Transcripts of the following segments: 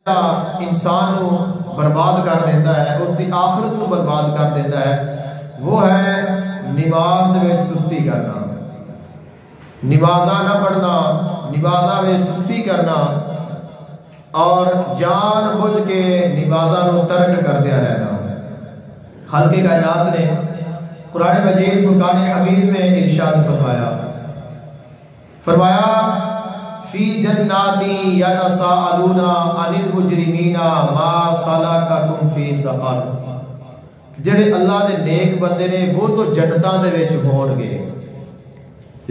انسان نو برباد کر دیتا ہے، اس کی آخرت نو برباد کر دیتا ہے، وہ ہے نماز دے وچ سستی کرنا، نمازاں نہ پڑھنا، نمازاں وچ سستی کرنا اور جان بوجھ کے نمازاں نو ترک کردیا رہنا۔ خالق کائنات نے قرآن مجید فرقان حمید میں ارشاد فرمایا فی جناتی یتساءلون عن المجرمین ما سلککم فی سقر، جڑے اللہ دے نیک بندے نے وہ تو جنتاں دے وچ ہون گے،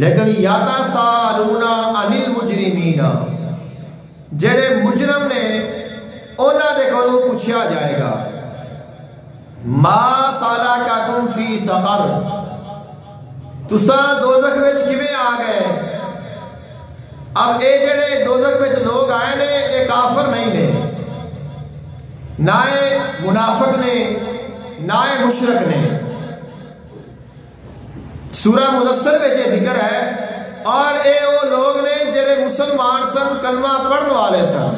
لیکن یتساءلون عن المجرمین، جڑے مجرم نے انہاں دے کولوں پوچھا جائے گا ما سلککم فی سقر، تساں دوزخ وچ کیویں آ گئے؟ اب اے جڑے دوزخ وچ لوگ آئے نے اے کافر نہیں نے، نہ اے منافق نے، نہ اے مشرک نے۔ سورہ مدثر وچ یہ ذکر ہے اور اے وہ لوگ نے جڑے مسلمان سن، کلمہ پڑھن والے سن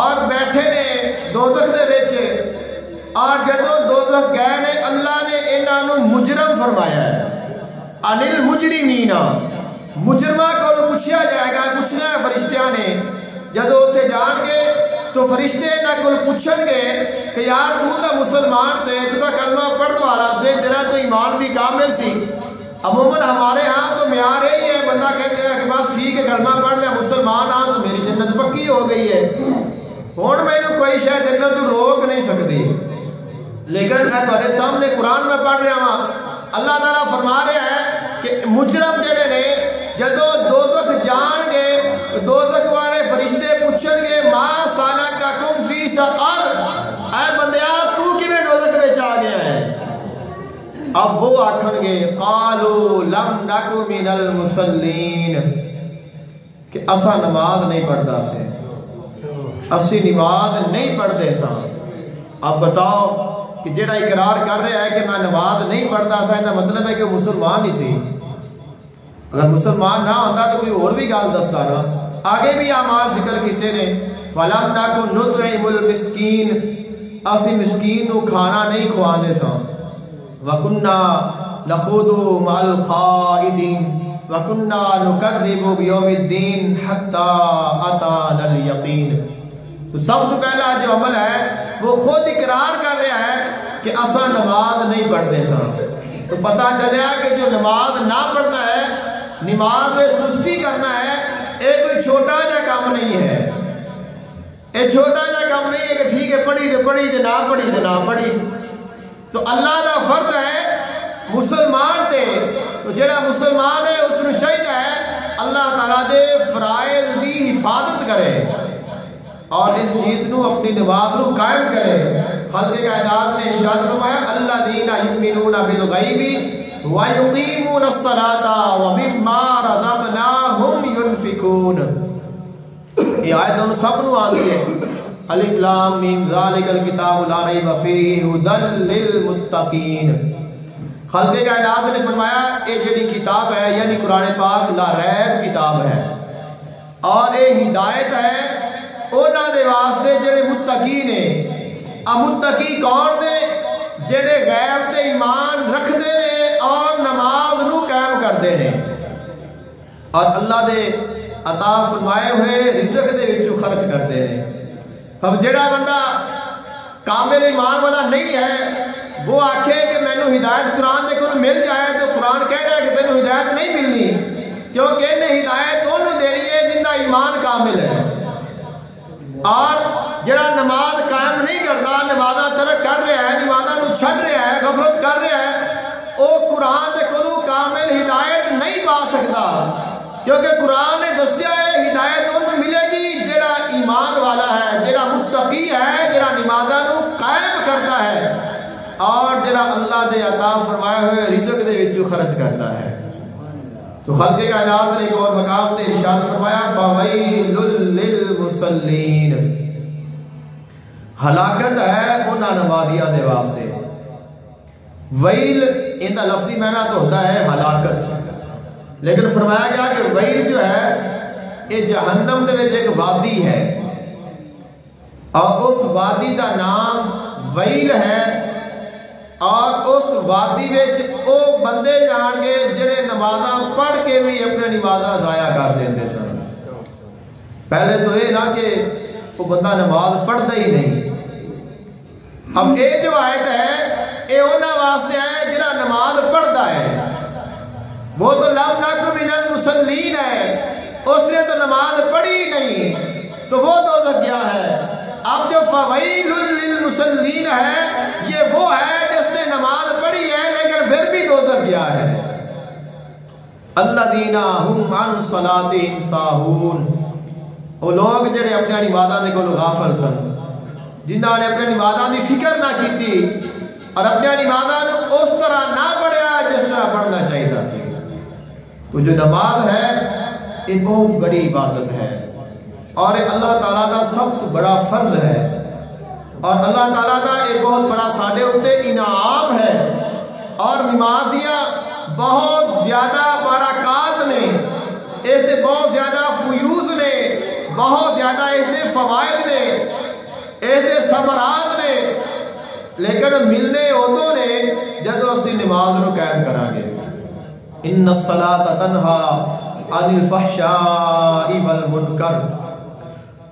اور بیٹھے نے دوزخ دے وچ، اور جدوں دوزخ گئے نے اللہ نے انہاں نو مجرم فرمایا ہے، انل مجرمین، مجرمہ کو پوچھا جائے گا، پوچھنا ہے فرشتیاں نے، جدو اتنے جان گے تو فرشتے انہاں کو پوچھن گے کہ یار تو تا مسلمان سے، تو تا کلمہ پڑھنے والا سے، تیرا تو ایمان بھی کامل سی۔ عموماً ہمارے ہاں تو معیار یہی ہے، بندہ کہتے ہیں کہ بس ٹھیک ہے کلمہ پڑھ لیا، مسلمان ہاں تو میری جنت پکی ہو گئی ہے، ہن مینوں کوئی شاید جنت تو روک نہیں سکتی۔ لیکن اے تہاڈے سامنے قرآن میں پڑھ رہا ہاں، اللہ تعالیٰ فرما رہا ہے کہ مجرم جڑے نے جدو دوزخ جان گے، دوزخ والے فرشتے پوچھن گے ما سلککم فی سقر، اے بندیا تو کیویں دوزخ وچ آ گیا ہے؟ اب وہ آکھن گے قالوا لم نک من المصلین، کہ اسا نماز نہیں پڑھدا سے، اسی نماز نہیں پڑھدے ساں۔ اب بتاؤ کہ جڑا اقرار کر رہا ہے کہ میں نماز نہیں پڑھتا سا، اس کا مطلب ہے کہ مسلمان ہی سی۔ اگر مسلمان نہ ہوتا تو کوئی اور بھی گل دستا نا۔ آگے بھی اعمال ذکر کیتے نے وَلَمْ نَكُ نُطْعِمُ الْمِسْكِينَ، اسی مسکین نو کھانا نہیں کھواندے ساں۔ وَكُنَّا نَخُوضُ مَعَ الْخَائِضِينَ وَكُنَّا نُكَذِّبُ بِيَوْمِ الدِّينِ حَتَّى أَتَانَا الْيَقِينُ۔ تو سب تو پہلا جو عمل ہے وہ خود اقرار کر رہا ہے کہ اسا نماز نہیں پڑھتے ساں۔ تو پتہ چلیا کہ جو نماز نہ پڑھنا ہے، نماز میں سستی کرنا ہے، یہ کوئی چھوٹا جا کام نہیں ہے، یہ چھوٹا جا کام نہیں ہے کہ ٹھیک ہے پڑھی تو پڑھی تے نہ پڑھی تے نہ پڑھی۔ تو اللہ دا فرض ہے مسلمان تے، تو جڑا مسلمان ہے اس نو چاہیے ہے اللہ تعالیٰ دے فرائض دی حفاظت کرے اور اس چیز نو اپنی نماز نو قائم کرے۔ خالق کائنات نے ارشاد فرمایا الذین یؤمنون بالغیب وَيُقِيمُونَ الصَّلَاةَ وَمِمَّا رَزَقْنَاهُمْ يُنْفِقُونَ۔ یہ آیت ان سب نو آتی ہے، الف لام میم ذالک الکتاب لا ریب فیہ ھدی للمتقین۔ خالق کائنات نے فرمایا یہ جڑی کتاب ہے یعنی قرآن پاک لا ریب کتاب ہے اور یہ ہدایت ہے انہاں دے واسطے جڑے متقی نے۔ متقی کون نے؟ جڑے غیب تے ایمان رکھدے نے اور نماز نو قائم کردے نے اور اللہ دے عطا فرمائے ہوئے رزق دے وچوں خرچ کردے نے۔ اب جڑا بندہ کامل ایمان والا نہیں ہے وہ آکھے کہ مینوں ہدایت قرآن دے کول مل جائے، تو قرآن کہہ رہا ہے کہ تینوں ہدایت نہیں ملنی، کیونکہ انہیں ہدایت انہوں دینی ہے جن دا ایمان کامل ہے۔ اور جڑا نماز قائم نہیں کرتا، نمازاں ترک کر رہا ہے، نمازاں نو چھڈ رہا ہے، غفلت کر رہا ہے، وہ قرآن دے کولوں کامل ہدایت نہیں پا سکتا، کیونکہ قرآن نے دسیا ہے ہدایت انہوں ملے گی جڑا ایمان والا ہے، جڑا متقی ہے، جڑا نمازاں نو قائم کرتا ہے اور جڑا اللہ دے عطا فرمائے ہوئے رزق دے وچوں خرچ کرتا ہے۔ تو خالق کائنات نے ایک اور مقام تے ارشاد فرمایا فَوَيْلٌ لِّلْمُصَلِّينَ، ہلاکت ہے انہاں نمازیاں دے واسطے۔ ویل ان کا لفظی معنی تو ہوتا ہے ہلاکت، لیکن فرمایا گیا کہ ویل جو ہے یہ جہنم دے وچ ایک وادی ہے، اور اس وادی کا نام ویل ہے، اور اس وادی وچ او بندے جان گے جڑے نمازاں پڑھ کے بھی اپنے نمازاں ضائع کر دیندے سن۔ پہلے تو یہ نہ کہ وہ بندہ نماز پڑھتا ہی نہیں، اب یہ جو آیت ہے یہ انہاں واسطے ہے جڑا نماز پڑھتا ہے، وہ تو لم نکن من المصلین ہے، اس نے تو نماز پڑھی نہیں تو وہ دوزخ گیا ہے۔ اب جو فویل للمصلین ہے یہ وہ ہے جس نے نماز پڑھی ہے لیکن پھر بھی دوزخ گیا ہے۔ الذین هم عن صلاتهم ساہون، وہ لوگ جڑے اپنے نمازاں دے کولوں غافل سن، جنہاں نے اپنے نمازاں دی فکر نہ کیتی اور اپنے نمازاں نو اس طرح نہ پڑھیا جس طرح پڑھنا چاہیے سی۔ تو جو نماز ہے یہ بہت بڑی عبادت ہے اور اللہ تعالیٰ کا سب تو بڑا فرض ہے، اور اللہ تعالیٰ کا یہ بہت بڑا ساڈے اوتے انعام ہے، اور نمازیاں بہت زیادہ برکات نے، اس سے بہت زیادہ فیوز نے، بہت زیادہ اس سے فوائد نے، اس سے ثمرات نے، لیکن ملنے ادوں نے جدو اسی نماز نو قائم کریں گے۔ ان الصلاۃ تنہی عن الفحشاء والمنکر،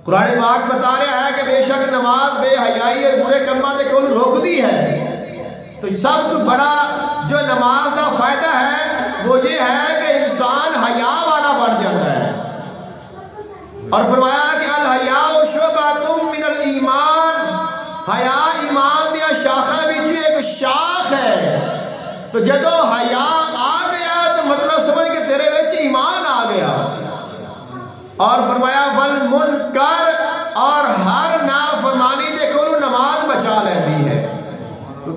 قرآن پاک بتا رہا ہے کہ بے شک نماز بے حیائی اور برے کاموں سے کول روکتی ہے۔ تو سب تو بڑا جو نماز کا فائدہ ہے وہ یہ ہے کہ انسان حیا والا بن جاتا ہے، اور فرمایا کہ الحیاء شعبۃ من الایمان، حیا ایمان دیا شاخاں وچ ایک شاخ ہے۔ تو جدو حیا آ گیا تو مطلب سمجھ کہ تیرے وچ ایمان آ گیا، اور فرمایا والمنکر، اور ہر نافرمانی دے کولوں نماز بچا لیندی ہے۔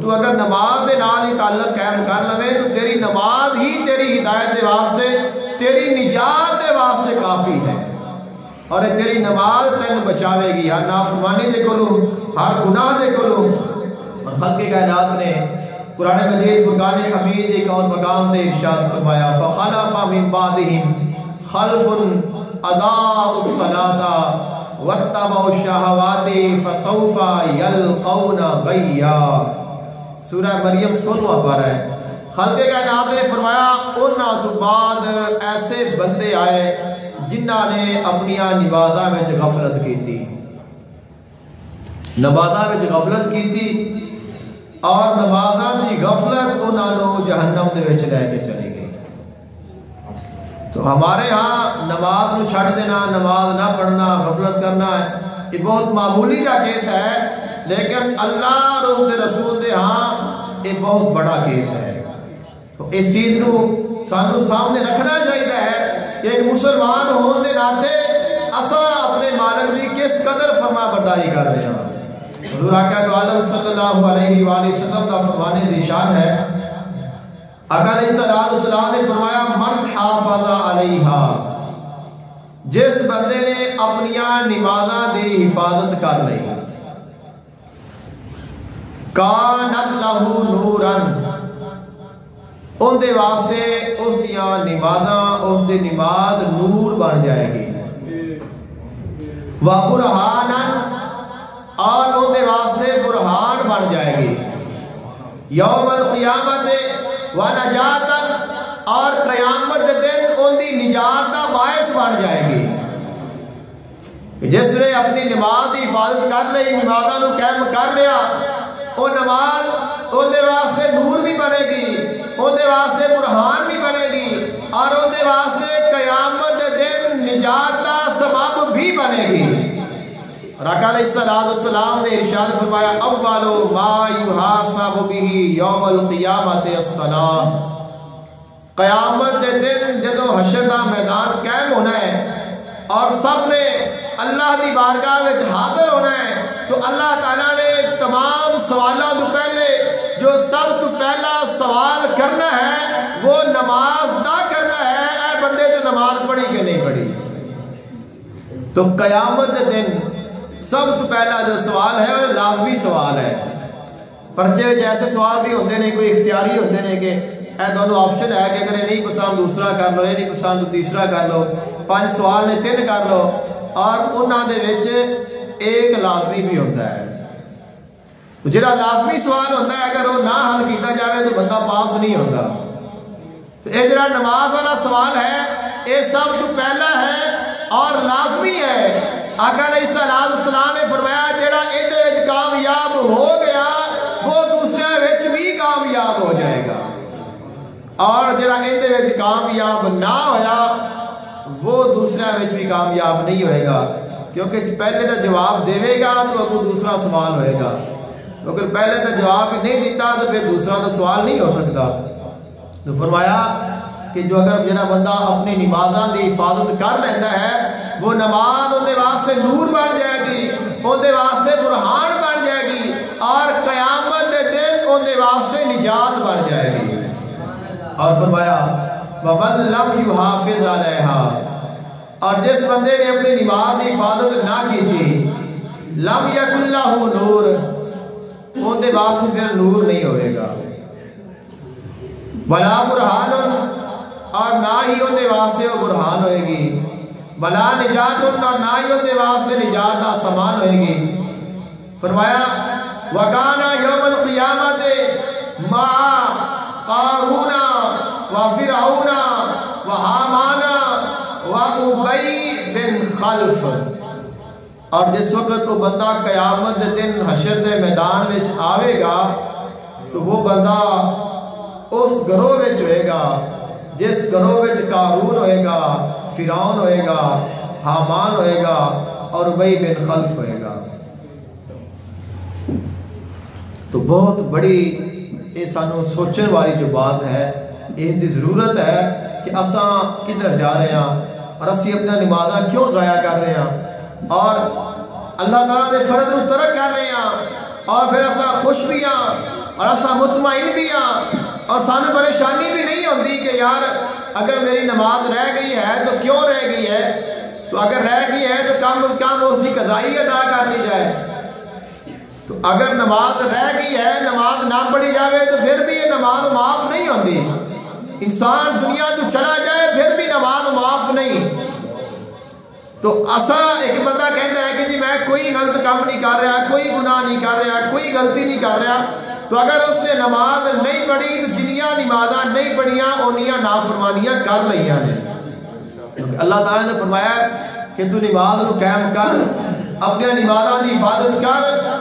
تو اگر نماز دے نال ہی تعلق قائم کر لوے تو تیری نماز ہی تیری ہدایت دے واسطے، تیری نجات دے واسطے کافی ہے، اور تیری نماز تین بچاوے گی ہر نافرمانی دے کولوں، ہر گناہ دے کولوں۔ اور خلق کائنات نے قرآن مجید فرقان حمید ایک اور مقام دے ارشاد فرمایا فخلف من بعدہم خلف اضاعوا الصلاۃ واتبعوا الشہوات فسوف یلقون غیا۔ سورہ مریم 16واں پارہ ہے۔ خلق کائنات نے فرمایا انہاں تو بعد ایسے بندے آئے جنہاں نے اپنی نمازاں وچ غفلت کیتی، نمازاں وچ غفلت کیتی، اور نمازاں دی غفلت انہاں نو جہنم دے وچ لے کے چلی گئی۔ تو ہمارے ہاں نماز نو چھڈ دینا، نماز نہ پڑھنا، غفلت کرنا ہے، یہ بہت معمولی جا کیس ہے، لیکن اللہ اور اس دے رسول دے ہاں یہ بہت بڑا کیس ہے۔ تو اس چیز نو سانو سامنے رکھنا چاہیے ہے کہ ایک مسلمان ہون دے ناتے اساں اپنے مالک دی کس قدر فرما برداری کر رہے ہیں۔ حضور آقا دو عالم صلی اللہ علیہ وآلہ وسلم کا فرمانے دی شان ہے، آقا علیہ السلام نے فرمایا من حافظ علیہا، جس بندے نے اپنی نمازاں دی حفاظت کر لی، کانت لہو نورن، ان دے واسطے اس دیا نمازاں، اس دے نماز نور بن جائے گی، وَبُرْحَانًا، اور ان دے واسطے برہان بن جائے گی، یوم القیامت وَنَجَاتًا، اور قیامت دن ان دی نجات کا باعث بن جائے گی۔ جس نے اپنی نماز کی حفاظت کر لی، نمازاں نو قائم کر لیا، وہ نماز ان دے واسطے نور بھی بنے گی، ان دے واسطے برہان بھی بنے گی، اور ان دے واسطے قیامت دن نجات کا سبب بھی بنے گی۔ آقا علیہ السلام نے ارشاد فرمایا اول ما یحاسب به یوم القیامت الصلاۃ، قیامت دے دن جدو حشر کا میدان قائم ہونا ہے اور سب نے اللہ دی بارگاہ وچ حاضر ہونا ہے، تو اللہ تعالیٰ نے تمام سوالوں تو پہلے جو سب تو پہلا سوال کرنا ہے وہ نماز دا کرنا ہے، اے بندے جو نماز پڑھی کہ نہیں پڑھی۔ تو قیامت دے دن سب تو پہلا جو سوال ہے وہ لازمی سوال ہے۔ پرچے جیسے سوال بھی ہوتے ہیں، کوئی اختیاری ہوتے ہیں کہ اے دونوں آپشن ہے کہ اگر یہ نہیں پسند دوسرا کر لو، یہ نہیں پسند تیسرا کر لو، 5 سوال نے 3 کر لو، اور انہاں دے وچ ایک لازمی بھی ہوتا ہے. تو جڑا لازمی سوال ہوتا ہے اگر وہ نہ حل کیتا جاوے تو بندہ پاس نہیں ہوتا. تو یہ جڑا نماز والا سوال ہے یہ سب تو پہلا ہے اور لازمی ہے. آقا علیہ الصلوۃ والسلام نے فرمایا جڑا اندے وچ کامیاب ہو گیا وہ دوسرے وچ بھی کامیاب ہو جائے گا، اور جڑا اندے وچ کامیاب نہ ہویا وہ دوسرے وچ بھی کامیاب نہیں ہوئے گا. کیونکہ پہلے دا جواب دے گا تو ابو دوسرا سوال ہوئے گا، اگر پہلے دا جواب نہیں دیتا تو پھر دوسرا دا سوال نہیں ہو سکتا. تو فرمایا کہ جو اگر جڑا بندہ اپنی نمازاں دی حفاظت کر لینا ہے وہ نماز اندے واسطے نور بن جائے گی، اندے واسطے برہان بن جائے گی، اور قیامت دے دن اندے واسطے نجات بن جائے گی. اور فرمایا وَمَن لَمْ يُحَافِظْ عَلَيْهَا، اور جس بندے نے اپنی نماز کی حفاظت نہ کی تھی لَمْ يَكُنْ لَهُ نُور، اندے واسطے پھر نور نہیں ہوئے گا. وَلَا بُرْحَانٌ، اور نہ ہی اندے واسطے وہ برہان ہوئے گی. وَلَا نِجَاتٌ، اور نہ ہی اندے واسطے نجات دا سامان ہوئے گی. فرمایا وَكَانَ يَوْمَ الْقِيَامَةِ مَعَ قَارُونَ وَفِرْعَوْنَ وَحَامَانَ وَأُبَيْ بن خلف، اور جس وقت وہ بندہ قیامت دن حشر دے میدان وچ آوے گا تو وہ بندہ اس گروہ وچ ہوئے گا جس گروہ وچ قارون ہوئے گا، فرعون ہوئے گا، حامان ہوئے گا اور ابی بن خلف ہوئے گا. تو بہت بڑی یہ سانو سوچن والی جو بات ہے، اس کی ضرورت ہے کہ اساں کدھر جا رہے ہیں اور اسی اپنا نمازاں کیوں ضائع کر رہے ہیں اور اللہ تعالیٰ دے فرض نو ترک کر رہے ہیں، اور پھر اساں خوش بھی ہیں اور اساں مطمئن بھی ہیں اور سانو پریشانی بھی نہیں ہوتی کہ یار اگر میری نماز رہ گئی ہے تو کیوں رہ گئی ہے. تو اگر رہ گئی ہے تو کم از کم اس کی قضائی ادا کر لی جائے. تو اگر نماز رہ گئی ہے، نماز نہ پڑھی جاوے تو پھر بھی یہ نماز معاف نہیں ہوتی. انسان دنیا تو چلا جائے پھر بھی نماز معاف نہیں. تو اسا ایک بندہ کہتا ہے کہ جی میں کوئی غلط کام نہیں کر رہا، کوئی گناہ نہیں کر رہا، کوئی غلطی نہیں کر رہا، تو اگر اس نے نماز نہیں پڑھی تو جنیاں نمازاں نہیں پڑھیاں اونیاں نافرمانیاں کر لئیاں نے. کیونکہ اللہ تعالیٰ نے فرمایا کہ تو نماز کو قائم کر، اپنے نمازاں دی حفاظت کر.